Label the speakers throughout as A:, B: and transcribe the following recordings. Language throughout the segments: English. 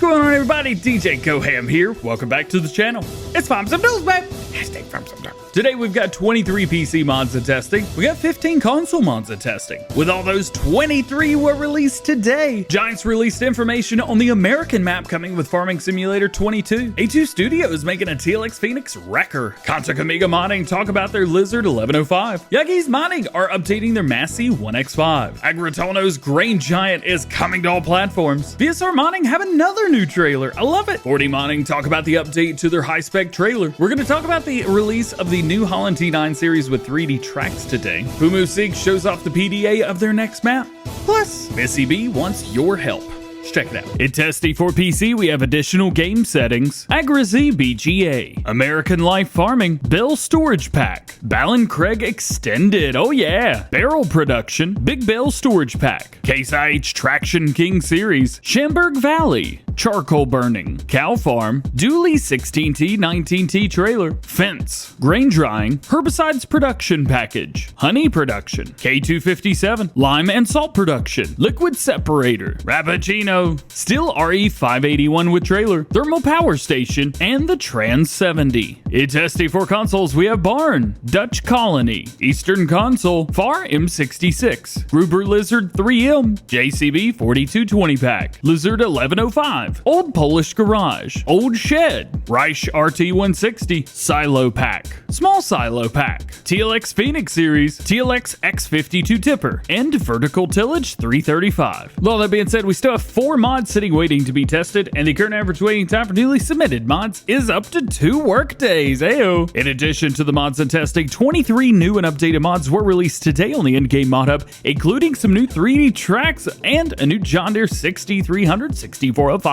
A: going on, everybody? DjGoHam here. Welcome back to the channel. It's Farm Some News, babe. Hashtag Farm Some News. Today we've got 23 PC mods in testing. We got 15 console mods in testing. With all those, 23 were released today. Giants released information on the American map coming with Farming Simulator 22. A2 Studios making a TLX Wrecker. Contact Amiga Modding talk about their Lizard 1105. Yuggies Modding are updating their Massey 1X5. Agritono's Grain Giant is coming to all platforms. VSR Modding have another new trailer. I love it. 40 Modding talk about the update to their HiSpec trailer. We're going to talk about the release of the new Holland T9 series with 3D tracks today. Fumu Sig shows off the PDA of their next map. Plus, Missy B wants your help. Let's check it out. In Testy for PC, we have additional game settings, Agrazi BGA, American Life Farming, Bell Storage Pack, Ballon Craig Extended, oh yeah, Barrel Production, Big Bell Storage Pack, Case IH Traction King Series, Shamberg Valley, Charcoal Burning, Cow Farm, Dooley 16T 19T Trailer, Fence, Grain Drying, Herbicides Production Package, Honey Production, K257, Lime and Salt Production, Liquid Separator, Rappuccino, Steel RE581 with trailer, Thermal Power Station, and the Trans 70. In Testy for consoles, we have Barn, Dutch Colony, Eastern Console, Far M66, Gruber Lizard 3M, JCB 4220 Pack, Lizard 1105, Old Polish Garage, Old Shed, Reich RT160, Silo Pack, Small Silo Pack, TLX Phoenix Series, TLX X52 Tipper, and Vertical Tillage 335. With all that being said, we still have 4 mods sitting waiting to be tested, and the current average waiting time for newly submitted mods is up to 2 workdays. Ayo! In addition to the mods and testing, 23 new and updated mods were released today on the in-game mod hub, including some new 3D tracks and a new John Deere 6300 6405.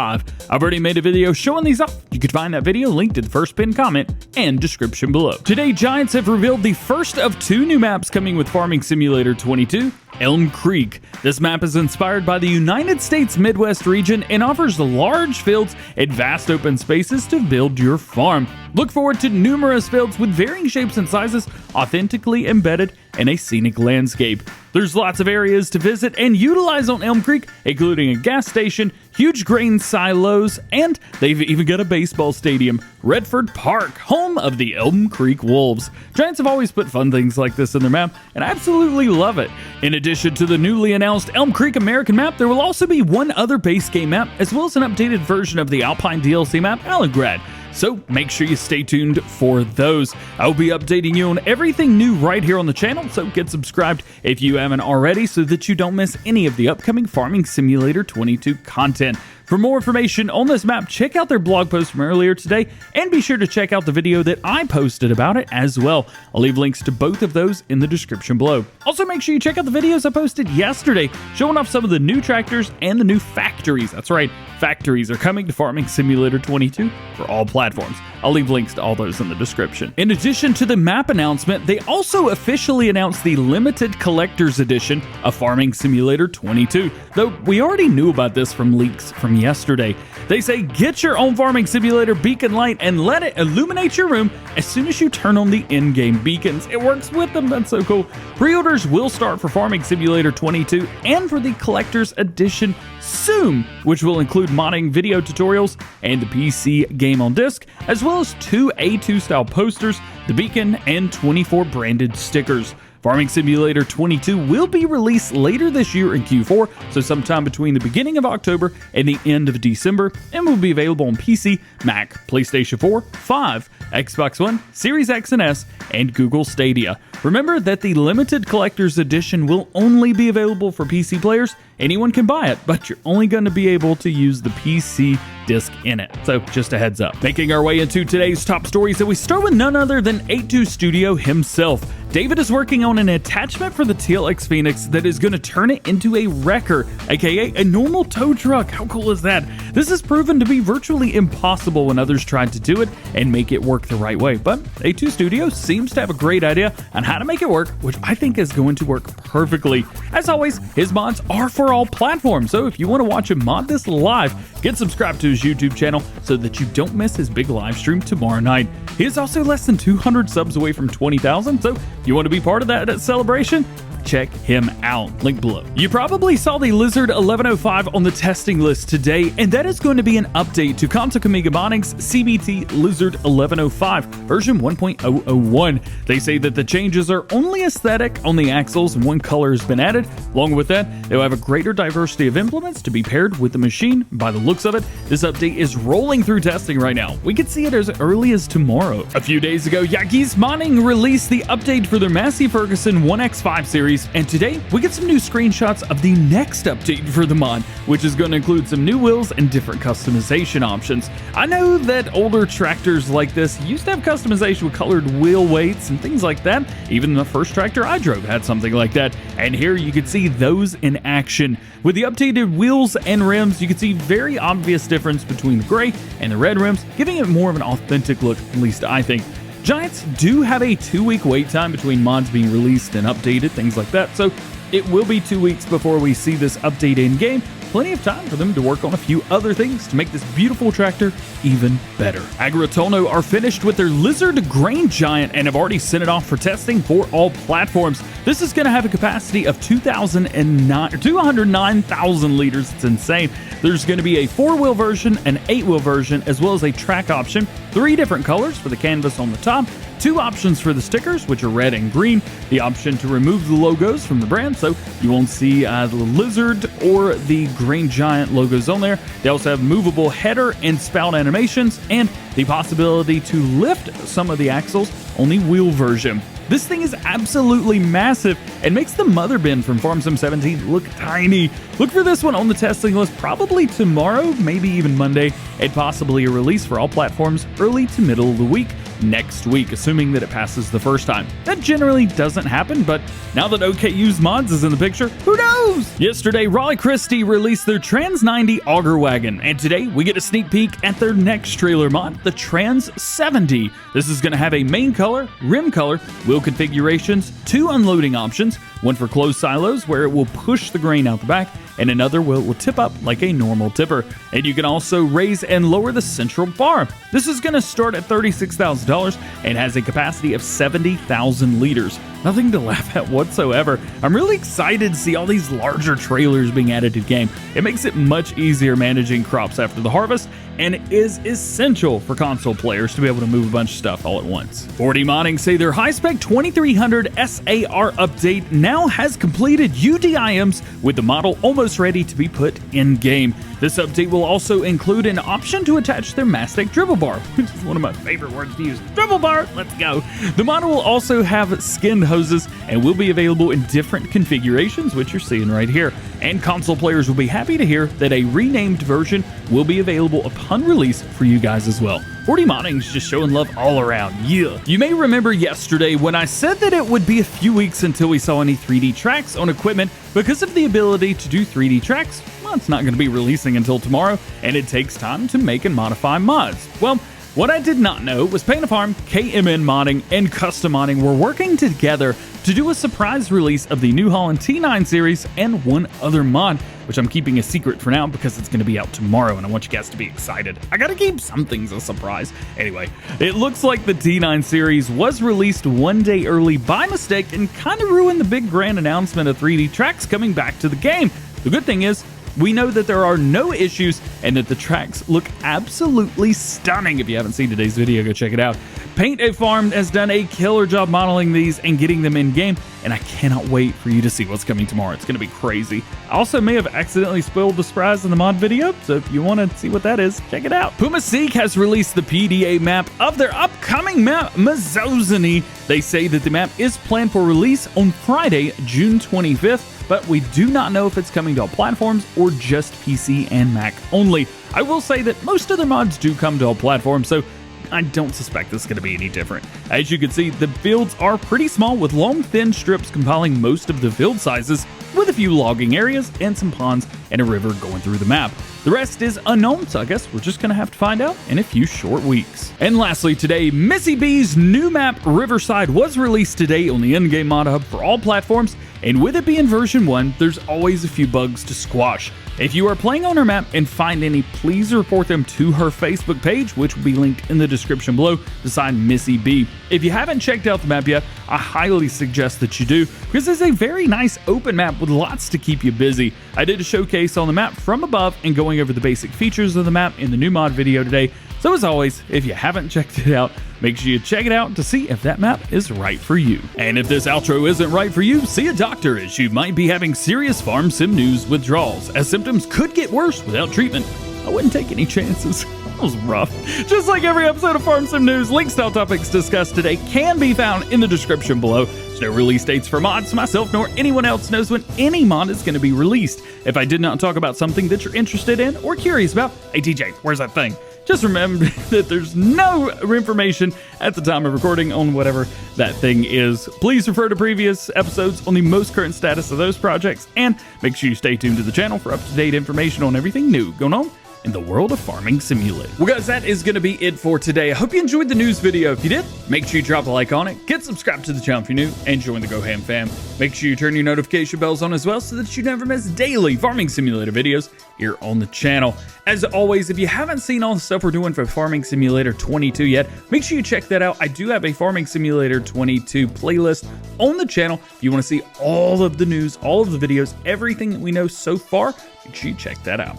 A: I've already made a video showing these off. You can find that video linked in the first pinned comment and description below. Today, Giants have revealed the first of 2 new maps coming with Farming Simulator 22, Elmcreek. This map is inspired by the United States Midwest region and offers large fields and vast open spaces to build your farm. Look forward to numerous fields with varying shapes and sizes, authentically embedded in a scenic landscape. There's lots of areas to visit and utilize on Elmcreek, including a gas station, huge grain silos, and they've even got a baseball stadium, Redford Park, home of the Elmcreek Wolves. Giants have always put fun things like this in their map, and I absolutely love it. In addition to the newly announced Elmcreek American map, there will also be one other base game map, as well as an updated version of the Alpine DLC map, Alangrad. So make sure you stay tuned for those. I'll be updating you on everything new right here on the channel, so get subscribed if you haven't already so that you don't miss any of the upcoming Farming Simulator 22 content. For more information on this map, check out their blog post from earlier today, and be sure to check out the video that I posted about it as well. I'll leave links to both of those in the description below. Also, make sure you check out the videos I posted yesterday, showing off some of the new tractors and the new factories. That's right, factories are coming to Farming Simulator 22 for all platforms. I'll leave links to all those in the description. In addition to the map announcement, they also officially announced the limited collector's edition of Farming Simulator 22. Though we already knew about this from leaks from yesterday. They say get your own Farming Simulator beacon light and let it illuminate your room as soon as you turn on the in-game beacons. It works with them, that's so cool. Pre-orders will start for Farming Simulator 22 and for the collector's edition soon, which will include modding video tutorials and the PC game on disc, as well as 2 A2 style posters, the beacon, and 24 branded stickers. Farming Simulator 22 will be released later this year in Q4, so sometime between the beginning of October and the end of December, and will be available on PC, Mac, PlayStation 4, 5, Xbox One, Series X and S, and Google Stadia. Remember that the limited collector's edition will only be available for PC players. Anyone can buy it, but you're only going to be able to use the PC disc in it. So just a heads up. Making our way into today's top stories, that we start with none other than A2 Studio himself. David is working on an attachment for the TLX Phoenix that is going to turn it into a wrecker, aka a normal tow truck. How cool is that? This has proven to be virtually impossible when others tried to do it and make it work the right way, but A2 Studio seems to have a great idea on how to make it work, which I think is going to work perfectly. As always, his mods are for all platforms, so if you want to watch him mod this live, get subscribed to his YouTube channel so that you don't miss his big live stream tomorrow night. He is also less than 200 subs away from 20,000, so if you want to be part of that celebration, check him out. Link below. You probably saw the Lizard 1105 on the testing list today, and that is going to be an update to Quantic Amiga Modding's CBT Lizard 1105 version 1.001. They say that the changes are only aesthetic on the axles and one color has been added. Along with that, they'll have a greater diversity of implements to be paired with the machine. By the looks of it, this update is rolling through testing right now. We could see it as early as tomorrow. A few days ago, Yagi's Modding released the update for their Massey Ferguson 1X5 series, and today we get some new screenshots of the next update for the mod, which is going to include some new wheels and different customization options. I know that older tractors like this used to have customization with colored wheel weights and things like that. Even the first tractor I drove had something like that, and here you can see those in action. With the updated wheels and rims, you can see very obvious difference between the gray and the red rims, giving it more of an authentic look, at least I think. Giants do have a 2-week wait time between mods being released and updated, things like that, so it will be 2 weeks before we see this update in game. Plenty of time for them to work on a few other things to make this beautiful tractor even better. Agrotolno are finished with their Lizard Grain Giant and have already sent it off for testing for all platforms. This is going to have a capacity of 209,000 liters. It's insane. There's going to be a 4-wheel version, an 8-wheel version, as well as a track option, 3 different colors for the canvas on the top, 2 options for the stickers, which are red and green, the option to remove the logos from the brand so you won't see the Lizard or the Grain Giant logos on there. They also have movable header and spout animations and the possibility to lift some of the axles on the wheel version. This thing is absolutely massive and makes the mother bin from Farm Sim 17 look tiny. Look for this one on the testing list probably tomorrow, maybe even Monday, and possibly a release for all platforms early to middle of the week next week, assuming that it passes the first time. That generally doesn't happen, but now that OKU's Mods is in the picture, who knows? Yesterday, Raleigh Christie released their Trans 90 Auger Wagon, and today we get a sneak peek at their next trailer mod, the Trans 70. This is going to have a main color, rim color, wheel configurations, 2 unloading options, one for closed silos where it will push the grain out the back, and another will tip up like a normal tipper. And you can also raise and lower the central bar. This is going to start at $36,000 and has a capacity of 70,000 liters. Nothing to laugh at whatsoever. I'm really excited to see all these larger trailers being added to the game. It makes it much easier managing crops after the harvest, and it is essential for console players to be able to move a bunch of stuff all at once. 4D Modding say their HiSpec 2300 SAR update now has completed UDIMs with the model almost ready to be put in game. This update will also include an option to attach their Mastec dribble bar, which is one of my favorite words to use. Dribble bar, let's go. The model will also have skinned hoses and will be available in different configurations, which you're seeing right here. And console players will be happy to hear that a renamed version will be available upon release for you guys as well. 4D Modding's just showing love all around, yeah. You may remember yesterday when I said that it would be a few weeks until we saw any 3D tracks on equipment because of the ability to do 3D tracks. Well, it's not going to be releasing until tomorrow, and it takes time to make and modify mods. Well, what I did not know was Paint a Farm, KMN Modding, and Custom Modding were working together to do a surprise release of the New Holland T9 series and one other mod, which I'm keeping a secret for now because it's going to be out tomorrow and I want you guys to be excited. I gotta keep some things a surprise. Anyway, it looks like the T9 series was released one day early by mistake and kind of ruined the big grand announcement of 3D tracks coming back to the game. The good thing is, we know that there are no issues and that the tracks look absolutely stunning. If you haven't seen today's video, go check it out. Paint a Farm has done a killer job modeling these and getting them in game, and I cannot wait for you to see what's coming tomorrow. It's going to be crazy. I also may have accidentally spoiled the surprise in the mod video, so if you want to see what that is, check it out. Puma Seek has released the PDA map of their upcoming map, Mazzozani. They say that the map is planned for release on Friday, June 25th, but we do not know if it's coming to all platforms or just PC and Mac only. I will say that most of their mods do come to all platforms, so I don't suspect this is going to be any different. As you can see, the fields are pretty small with long, thin strips compiling most of the field sizes, with a few logging areas and some ponds and a river going through the map. The rest is unknown, so I guess we're just going to have to find out in a few short weeks. And lastly today, Missy B's new map Riverside was released today on the in-game mod hub for all platforms, and with it being version 1, there's always a few bugs to squash. If you are playing on her map and find any, please report them to her Facebook page, which will be linked in the description below, beside Missy B. If you haven't checked out the map yet, I highly suggest that you do, because it's a very nice open map with lots to keep you busy. I did a showcase on the map from above and going over the basic features of the map in the new mod video today, so as always, if you haven't checked it out, make sure you check it out to see if that map is right for you. And if this outro isn't right for you, see a doctor, as you might be having serious farm sim news withdrawals, as symptoms could get worse without treatment. I wouldn't take any chances. That was rough. Just like every episode of Farm Sim News, links to all topics discussed today can be found in the description below. There's no release dates for mods, myself nor anyone else knows when any mod is going to be released. If I did not talk about something that you're interested in or curious about, hey TJ, where's that thing? Just remember that there's no information at the time of recording on whatever that thing is. Please refer to previous episodes on the most current status of those projects, and make sure you stay tuned to the channel for up-to-date information on everything new going on in the world of Farming Simulator. Well guys, that is going to be it for today. I hope you enjoyed the news video. If you did, make sure you drop a like on it, get subscribed to the channel if you're new, and join the GoHam fam. Make sure you turn your notification bells on as well so that you never miss daily Farming Simulator videos here on the channel. As always, if you haven't seen all the stuff we're doing for Farming Simulator 22 yet, make sure you check that out. I do have a Farming Simulator 22 playlist on the channel. If you want to see all of the news, all of the videos, everything that we know so far, make sure you check that out.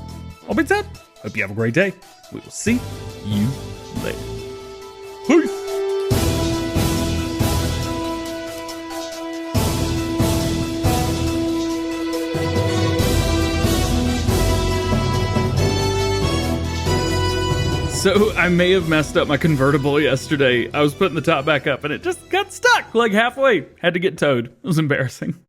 A: All being said, hope you have a great day. We will see you later. Peace. So I may have messed up my convertible yesterday. I was putting the top back up and it just got stuck like halfway. Had to get towed. It was embarrassing.